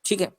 ठीक है।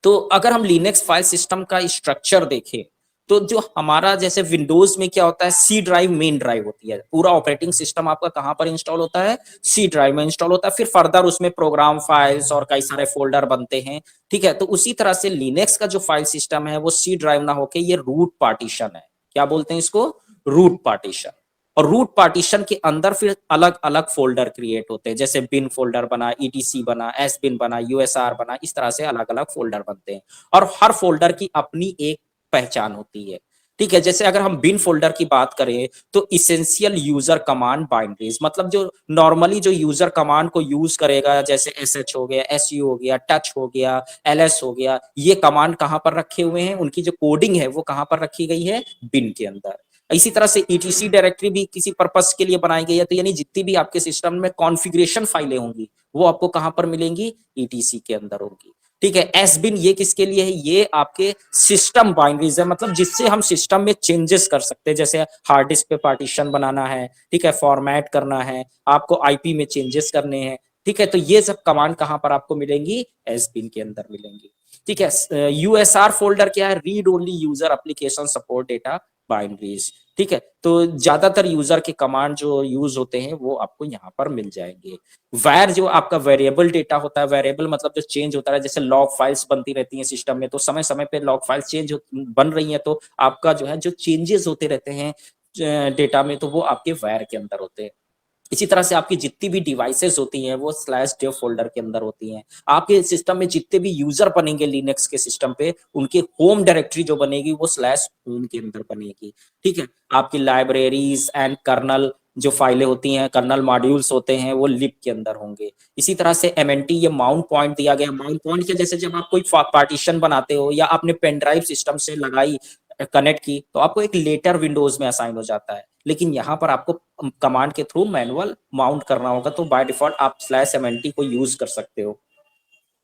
तो अगर हम लिनक्स फाइल सिस्टम का स्ट्रक्चर देखें, तो जो हमारा जैसे विंडोज में क्या होता है, सी ड्राइव मेन ड्राइव होती है, पूरा ऑपरेटिंग सिस्टम आपका कहां पर इंस्टॉल होता है, सी ड्राइव में इंस्टॉल होता है, फिर फर्दर उसमें प्रोग्राम फाइल्स और कई सारे फोल्डर बनते हैं। ठीक है, तो उसी तरह से लिनक्स का जो फाइल सिस्टम है वो सी ड्राइव ना होके ये रूट पार्टीशन है। क्या बोलते हैं इसको, रूट पार्टीशन। और रूट पार्टीशन के अंदर फिर अलग अलग फोल्डर क्रिएट होते हैं, जैसे बिन फोल्डर बना, ईटीसी बना, एस बिन बना, यूएसआर बना, इस तरह से अलग अलग फोल्डर बनते हैं। और हर फोल्डर की अपनी एक पहचान होती है। ठीक है, जैसे अगर हम बिन फोल्डर की बात करें तो इसेंशियल यूजर कमांड बाइनरीज, मतलब जो नॉर्मली जो यूजर कमांड को यूज करेगा, जैसे एस एच हो गया, एस यू हो गया, टच हो गया, एल एस हो गया, ये कमांड कहां पर रखे हुए हैं, उनकी जो कोडिंग है वो कहां पर रखी गई है, बिन के अंदर। इसी तरह से ईटीसी डायरेक्टरी भी किसी पर्पस के लिए बनाई गई है, तो यानी जितनी भी आपके सिस्टम में कॉन्फ़िगरेशन फाइलें होंगी वो आपको कहां पर मिलेंगी, ईटीसी के अंदर होगी। ठीक है, एस बिन ये किसके लिए है, ये आपके सिस्टम बाइनरीज है, मतलब जिससे हम सिस्टम में चेंजेस कर सकते हैं, जैसे हार्ड डिस्क पे पार्टीशन बनाना है, ठीक है, फॉर्मेट करना है, आपको आईपी में चेंजेस करने हैं। ठीक है, तो ये सब कमांड कहां पर आपको मिलेंगी, एस बिन के अंदर मिलेंगी। ठीक है, यूएसआर फोल्डर क्या है, read only user application support data binaries. ठीक है, तो ज्यादातर यूजर के कमांड जो यूज होते हैं वो आपको यहाँ पर मिल जाएंगे। वैर जो आपका वेरिएबल डेटा होता है, वेरिएबल मतलब जो चेंज होता है, जैसे लॉग फाइल्स बनती रहती हैं सिस्टम में, तो समय समय पे लॉग फाइल्स चेंज बन रही हैं, तो आपका जो है जो चेंजेस होते रहते हैं डेटा में, तो वो आपके वैर के अंदर होते हैं। इसी तरह से आपकी जितनी भी डिवाइसेस होती हैं वो स्लैश डेव फोल्डर के अंदर होती हैं। आपके सिस्टम में जितने भी यूजर बनेंगे लिनक्स के सिस्टम पे, उनके होम डायरेक्टरी जो बनेगी वो स्लैश होम के अंदर बनेगी। ठीक है, आपकी लाइब्रेरीज एंड कर्नल जो फाइलें होती हैं, कर्नल मॉड्यूल्स होते हैं, वो लिब के अंदर होंगे। इसी तरह से एमएनटी, ये माउंट पॉइंट दिया गया, माउंट पॉइंट के जैसे जब आप कोई पार्टीशन बनाते हो या आपने पेन ड्राइव सिस्टम से लगाई, कनेक्ट की, तो आपको एक लेटर विंडोज में असाइन हो जाता है। लेकिन यहाँ पर आपको कमांड के थ्रू मैनुअल माउंट करना होगा, तो बाय डिफॉल्ट आप स्लैश एमएनटी को यूज कर सकते हो।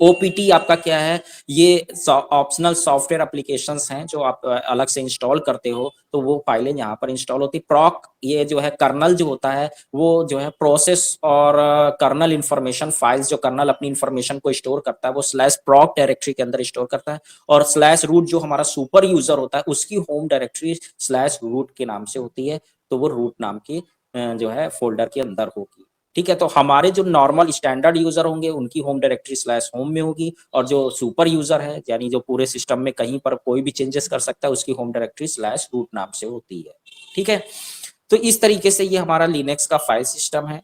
ओपीटी आपका क्या है, ये ऑप्शनल सॉफ्टवेयर एप्लीकेशंस हैं जो आप अलग से इंस्टॉल करते हो, तो वो फाइलें यहाँ पर इंस्टॉल होती। प्रॉक, ये जो है कर्नल जो होता है, वो जो है प्रोसेस और कर्नल इंफॉर्मेशन फाइल्स, जो कर्नल अपनी इंफॉर्मेशन को स्टोर करता है वो स्लैश प्रॉक डायरेक्टरी के अंदर स्टोर करता है। और स्लैश रूट जो हमारा सुपर यूजर होता है, उसकी होम डायरेक्टरी स्लैश रूट के नाम से होती है, तो वो रूट नाम की जो है फोल्डर के अंदर होगी। ठीक है, तो हमारे जो नॉर्मल स्टैंडर्ड यूजर होंगे उनकी होम डायरेक्टरी स्लैश होम में होगी, और जो सुपर यूजर है यानी जो पूरे सिस्टम में कहीं पर कोई भी चेंजेस कर सकता है, उसकी होम डायरेक्टरी स्लैश रूट नाम से होती है। ठीक है, तो इस तरीके से ये हमारा लिनक्स का फाइल सिस्टम है।